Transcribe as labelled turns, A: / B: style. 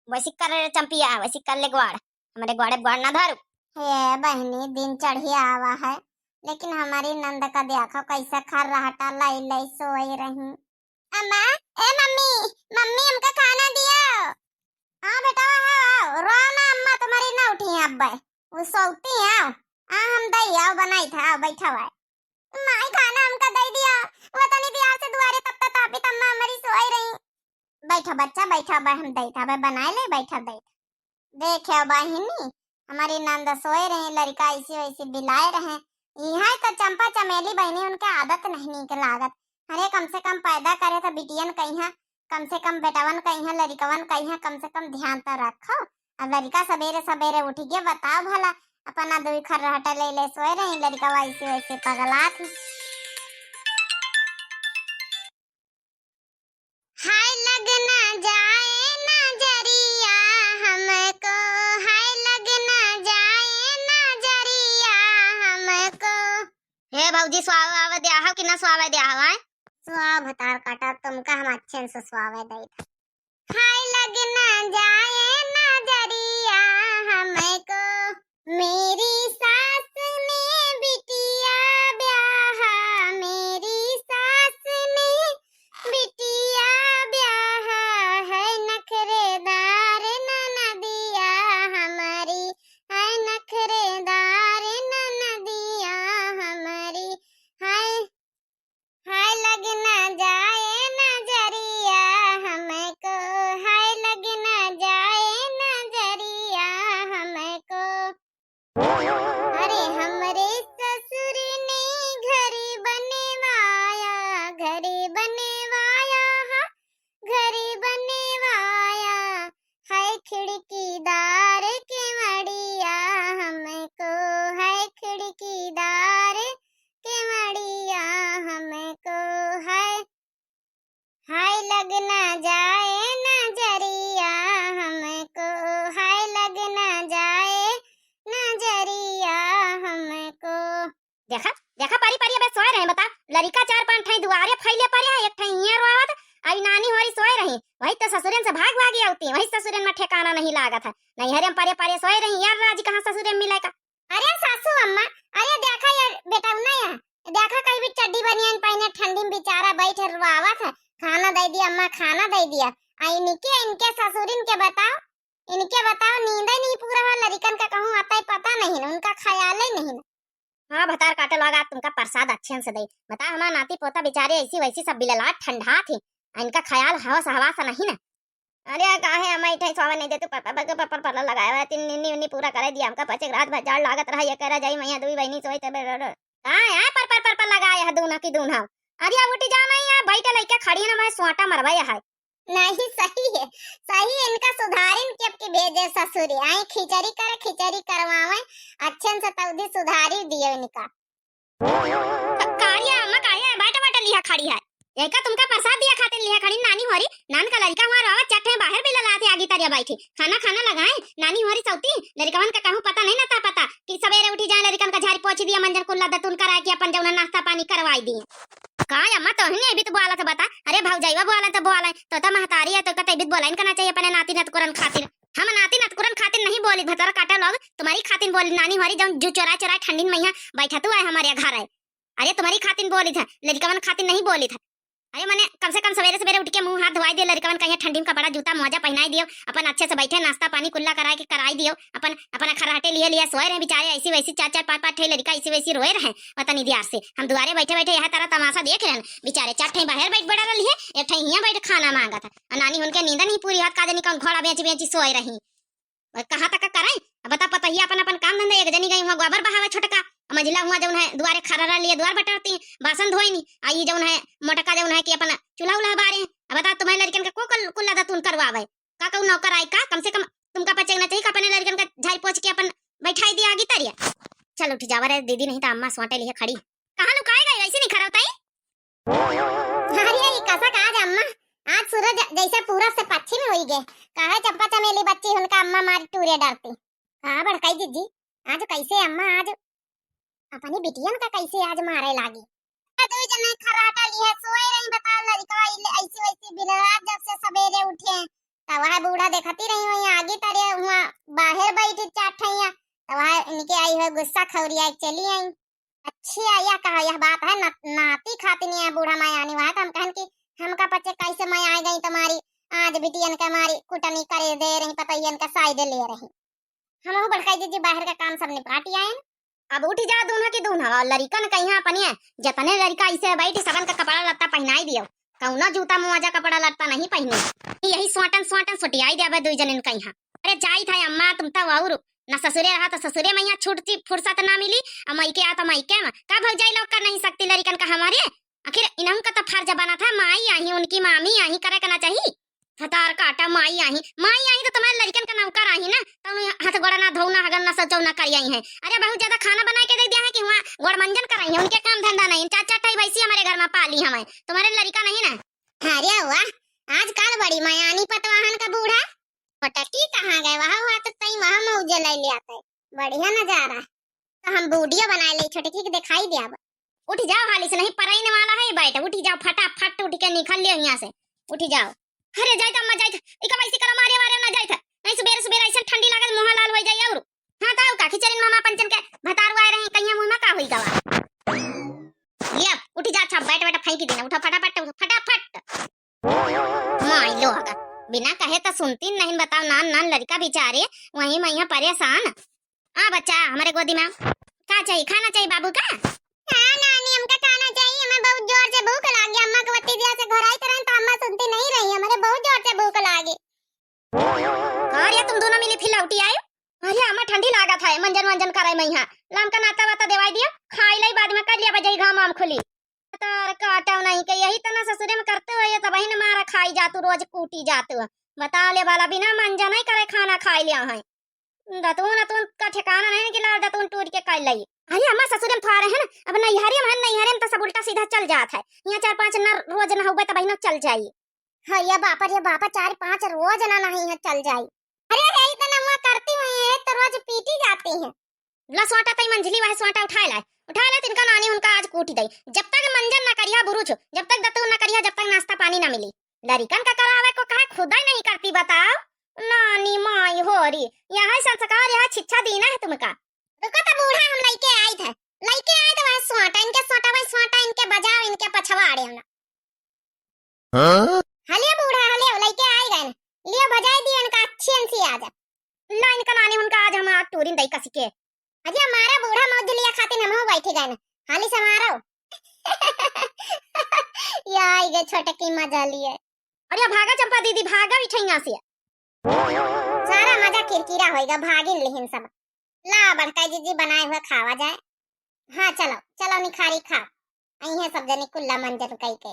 A: वैसी कर चंपिया, वैसी कर ले ग्वाड़, हमारे ग्वाड़े ग्वाड़ ना धरू।
B: ये बहनी दिन चढ़िया आवा है, लेकिन हमारी नंद का देखो कैसा खर रहता लाई लाई सोई रही। अम्मा, ए मम्मी, मम्मी हमका खाना दियो। हाँ बेटा आओ, रो ना अम्मा तुम्हारी ना उठी अब भाई, वो सोती है। हाँ हम दई आओ बनाई था, आओ बैठा हुआ है। माई खाना हमका दे दिया, वो तो नहीं दिया से दुआरे तब तक आप अम्मा हमारी सोई रही। बैठा बच्चा बैठा, भाई हम दई था भाई बनाए ले, बैठा दई देखे बहिनी हमारी नंद सोए रहे, लड़का ऐसी वैसी बिलाए रहे। यहाँ तो चंपा चमेली बहनी उनके आदत नहीं के लागत। अरे कम से कम पैदा करे तो बिटियन कहीं, कम से कम बेटावन कहीं, लड़कवन कहीं, कम से कम ध्यान तो रखो। अब लड़का सवेरे सवेरे उठ गया, बताओ भला अपना दुई खर्राटा ले ले सोए रही, लड़का वैसे वैसे पगला थी। हाय लगना जाए नजरिया हमको, हाय लगना जाए नजरिया हमको।
A: हे भौजी स्वाव दे आहो कि ना स्वाव दे आहो है?
B: स्वाव भतार काटा तुमका हम अच्छे से स्वाव दे। हाय लगना जाए नजरिया हमको, मेरी सास ने बिटिया ब्याहा, मेरी सास ने बिटिया ब्याहा है, नखरेदार ननदिया हमारी, है नखरेदार ननदिया हमारी। हाय हाय लगना जाए नजरिया हमको, हाय लगना जाए नजरिया हमको। अरे हमरे ससुर ने घर बनवाया, घर बनवाया, घर बनवाया है, खिड़कीदार के मड़िया हमको, है खिड़कीदार के मड़िया हमको। हाय लगना जाए नजरिया हमको, हाय लगना जाए नजरिया हमको।
A: देखा देखा पारी पारी अबे सोए रहे, बता लड़का चार पांच ठाई दुआरे फैले पड़े, एक ठाई हियां रोवत, आई नानी होरी सोए रही, वही तो ससुरन से भाग भागी आती, वही ससुरन में ठिकाना नहीं लागत है। नहीं हरे पारे पारे सोए रही यार, राज कहां ससुरन मिले का?
B: अरे सासू अम्मा, अरे देखा यार बेटा ना यार, देखा कहीं भी चड्डी बनियान पहने ठंडी में बेचारा बैठे रुआवत है, खाना दे दिया अम्मा, खाना दे दिया। आई इनके इनके ससुरिन के बताओ, इनके बताओ नींद ही नहीं पूरा हो, लड़कन का कहूं आता है पता नहीं ना, उनका ख्याल ही नहीं।
A: हाँ भतार काटे लगा तुमका प्रसाद अच्छे से दे, बता हमारा नाती पोता बेचारे ऐसी वैसी सब बिललाट ठंडा थे, इनका ख्याल हवस हवासा नहीं ना। अरे काहे हम इठे सोवे नहीं देते, पर लगाया है, तीन निन्नी उन्नी पूरा कर दिया हमका, पचे रात भर जाड़ लागत रहा, ये कह जाई मैया दुई बहनी सोई तबे हां यार पर लगाया है दूना की दूना। अरे उठी जा नहीं है, बैठे लइका खड़ी ना, मैं सोटा मरवाया है।
B: नहीं सही है, सही है, इनका सुधारिन के अब के भेजे ससुरी, आई खिचड़ी करे, खिचड़ी करवावे अच्छे से तौदी सुधारी दियो इनका।
A: कारिया अम्मा काहे बैठा लिया खड़ी है, एका तुमका प्रसाद दिया खातिर लिया खड़ी, नानी होरी नान का लड़का हुआ रोवा चट्टे बाहर भी ललाते आगी तरिया बैठी, खाना खाना लगाए, नानी होरी सौती लड़कवन का कहूं पता नहीं ना ता पता कि सवेरे उठी जाए लड़कन का झाड़ी पोछ दिया, मंजन कुल्ला दतुन करा के अपन जौना नाश्ता पानी करवाई दी। काय अम्मा तो ही भी तो बोला था बता, अरे भौजाईवा बोला तो बोला तो महतारी है तो कते भी बोला इनका ना चाहिए अपने नाती नतकुरन खातिर, हम नाती नतकुरन खातिर नहीं बोली, भतर काटा लोग तुम्हारी खातिर बोली, नानी हमारी जो चोरा चोरा ठंडी में बैठा तू है हमारे घर है, अरे तुम्हारी खातिर बोली था, लड़कवन खातिर नहीं बोली था। अरे मैंने कम से कम सवेरे सवेरे उठ के मुंह हाथ धोवाई दियो, लड़कवन कहीं ठंडी में कपड़ा जूता मोजा पहनाई दियो, अपन अच्छे से बैठे नाश्ता पानी कुल्ला कराई दियो, अपन अपना खराटे लिए सोए रहे बेचारे ऐसी वैसी, चार चार पांच पांच ठे लड़का ऐसी वैसी रोए रहे, पता नहीं दियार से हम दुआरे बैठे बैठे यह तरह तमाशा देख रहे बेचारे, चार ठे बाहर बैठ बड़ा रही है, एक ठे यहाँ बैठ खाना मांगा था, नानी उनके नींद नहीं पूरी हाथ का निकल घोड़ा बेच बेच सोए रही, कहाँ तक कराए बता, पता ही अपन अपन काम धंधा, एक जनी गई वहाँ गोबर बहावे छोटका, मझिला हुआ जौन है दुआरे खरा लिए द्वार बटाती बासन धोई नहीं, आई जौन है मोटका जौन है कि अपन चूल्हा उल्हा बारे, बता तुम्हारे लड़कन का को कुल्ला दतुन करवावे का कहू नौकर आई का, कम से कम तुमका पचेना चाहिए अपने लड़कन का झाई पोछ के अपन बैठाई दिया आगे तरिया। चल उठ जावा रे दीदी, नहीं तो अम्मा सोटे लिए खड़ी, कहां लुकाए गई ऐसे नहीं खरा होता।
B: अरे ये कैसा आज अम्मा, आज सूरज जैसे पूरब से पश्चिम हो गए, कहा चंपा चमेली बच्ची उनका अम्मा मारी टूरे डरती, कहां भड़काई दीदी, आज कैसे अम्मा आज अपनी बिटियन का कैसे आज मारे लागी। दो जने खराटा लिए सोए रही, बताओ लड़का ऐसी वैसी बिलरात जब से सवेरे उठे तब वह बूढ़ा देखती रही हुई वह गुस्सा खौरिया चली आई। अच्छी आया कहा यह बात है नाती खाती नहीं है बूढ़ा मैं आने वाला हम कहन कि हमका पचे कैसे मैं आ गई तुम्हारी आज बिटियन का हमारी कुटनी करे दे रही पता इनका साइड ले रही हम बड़काई दीजिए बाहर का काम सब निपटाती आए।
A: अब उठ जा दूल्हा की दूल्हा और लड़कन कहीं अपने जतने लड़का ऐसे बैठी सबन का कपड़ा लत्ता पहनाई दियो कौना जूता मुआजा कपड़ा लत्ता नहीं पहने यही स्वाटन स्वाटन सुटियाई देबे दुई जनन कहीं। अरे जाई था अम्मा तुम तो और ना ससुरे रहा तो ससुरे में यहाँ छूटती फुर्सत ना मिली और मई के आ तो मई के में का भौजाई लोग कर नहीं सकती लड़कन का हमारे आखिर इन्हों का तो फर्ज बना था माई आई उनकी मामी आई करे करना चाहिए हतार काटा माई आई तो तुम्हारे लड़कन का नौकर आई ना तुम हाथ गोड़ा ना धोना हगन ना सचो ना कर आई है। अरे बहुत ज्यादा खाना बना के दे दिया है कि वहाँ गोड़ मंजन कराई है उनके काम धंधा नहीं चार चार भैंसी हमारे घर में पाली हमें तुम्हारे लड़का नहीं ना।
B: अरे वाह आजकल बड़ी मायानी पतवाहन का बूढ़ा पटकी कहाँ गए वहाँ हुआ तो सही वहाँ में उजल ले आता है बढ़िया नजारा तो हम वीडियो बना ले छोटे की दिखाई दिया।
A: उठ जाओ हाली से नहीं पराईने वाला है बैठ उठ जाओ फटाफट उठ के निकल लियो यहाँ से उठ जाओ। अरे जाई अम्मा जाई इका वैसे करो मारे मारे ना जाई नहीं सुबेर सुबेर ऐसे ठंडी लागल मुंह लाल हो जाई और हां ताऊ का खिचड़ी मामा पंचन के भतारू आए रहे कहिया मुंह में का होई गवा लिया उठ जा अच्छा बैठ बैठ फेंक देना उठा फटाफट माई लो आगा बिना कहे तो सुनती नहीं बताओ नान नान लड़का बेचारे वहीं मैं परेशान आ बच्चा हमारे गोदी में का चाहिए खाना चाहिए बाबू का।
B: हाँ नानी हमका खाना चाहिए हमें बहुत जोर से भूख लगी अम्मा को बत्ती दिया से घर आई तरह तो अम्मा सुनती नहीं रही हमारे बहुत जोर से भूख लगी।
A: अरे तुम दोनों मिली फिर लौटी आए अरे अम्मा ठंडी लागत है मंजन मंजन करे मैं यहाँ लाम का नाता वाता देवाई दिया खाई लाई बाद में कर लिया बजाई घाम आम खुली तार काटा नहीं के यही तना ससुरे में करते हुए तो बहन मारा खाई जातू रोज कूटी जातू बता ले वाला बिना मंजा नहीं करे खाना खाई लिया है दतून अतून का ठिकाना नहीं कि लाल दतून टूट के कर लाई। अरे अम्मा ससुरे में थारे है ना अब नैहरे में नैहरे में तो सब उल्टा सीधा चल जात है यहाँ 4-5 न रोज न होबे तो बहनों चल जाई।
B: हाँ ये बापा 4-5 रोज ना नहीं है चल जाई। अरे रे इतना मैं करती हूँ ये तो रोज पीटी जाती है
A: ला स्वाटा तई मंझली वह स्वाटा उठा ले तिनका नानी उनका आज कूटी दई जब तक मंजन ना करिया बुरुछ जब तक दतून ना करिया जब तक नाश्ता पानी ना मिली लड़कन का करावे को कहा खुदा ही नहीं करती बताओ नानी माई होरी यहाँ संस्कार यहाँ शिक्षा दीना है तुमका।
B: रुको तो बूढ़ा हम लइके आए थे तो वह स्वाटा इनके बजाओ इनके पछवाड़े ना हलिया बूढ़ा हलिया लइके आए गए लियो बजाई दिए इनका अच्छी अंसी आ जा
A: ला इनका नानी उनका आज हम आज टूरिन दई कसी के
B: अरे हमारा बूढ़ा मौज लिया खातिर हम बैठे गए हाली से हमारा यार ये छोटे की मजा लिए।
A: अरे भागा चंपा दीदी भागा बिठैया से
B: सारा मजा किरकिरा होएगा भागिन लेहिन सब ला बड़का जी बनाए हुए खावा जाए। हाँ चलो निखारी खा आई है सब जने कुल्ला मंजन कई के